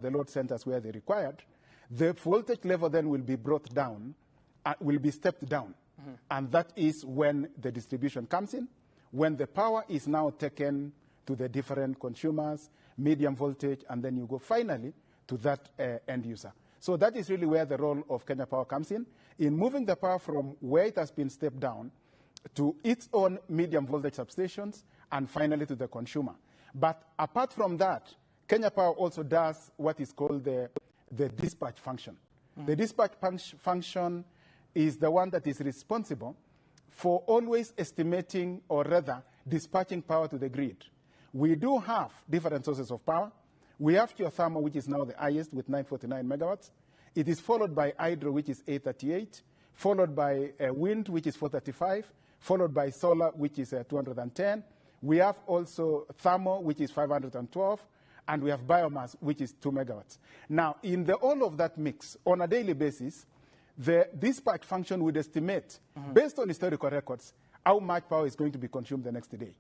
the load centers where they're required, the voltage level then will be brought down, will be stepped down. And that is when the distribution comes in, when the power is now taken to the different consumers, medium voltage, and then you go finally to that end user. So that is really where the role of Kenya Power comes in moving the power from where it has been stepped down to its own medium voltage substations, and finally to the consumer. But apart from that, Kenya Power also does what is called the dispatch function. The dispatch function is the one that is responsible for always estimating, or rather dispatching power to the grid. We do have different sources of power. We have geothermal, which is now the highest with 949 megawatts. It is followed by hydro, which is 838, followed by wind, which is 435, followed by solar, which is 210. We have also thermal, which is 512, and we have biomass, which is 2 megawatts. Now, in all of that mix, on a daily basis, the dispatch function would estimate, based on historical records, how much power is going to be consumed the next day.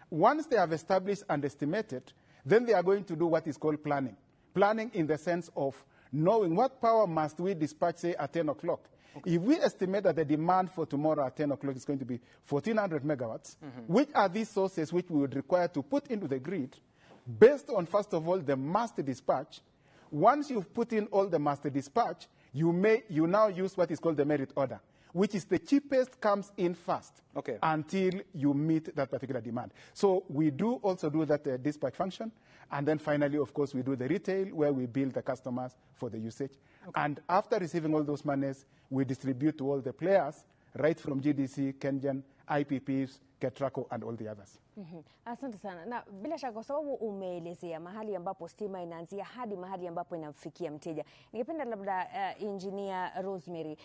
Once they have established and estimated, then they are going to do what is called planning. Planning in the sense of knowing what power must we dispatch, say, at 10 o'clock. If we estimate that the demand for tomorrow at 10 o'clock is going to be 1,400 megawatts, which are these sources which we would require to put into the grid, based on, first of all, the master dispatch. Once you've put in all the master dispatch, you now use what is called the merit order, which is the cheapest comes in first until you meet that particular demand. So we do also do that dispatch function. And then finally, of course, we do the retail where we bill the customers for the usage. And after receiving all those monies, we distribute to all the players, right from GDC, Kengen, IPPs, Ketraco, and all the others. Asante sana. Na bila shaka kwa sababu umeelezea mahali ambapo stima inaanzia hadi mahali ambapo inamfikia mteja. Ningependa labda Engineer Rosemary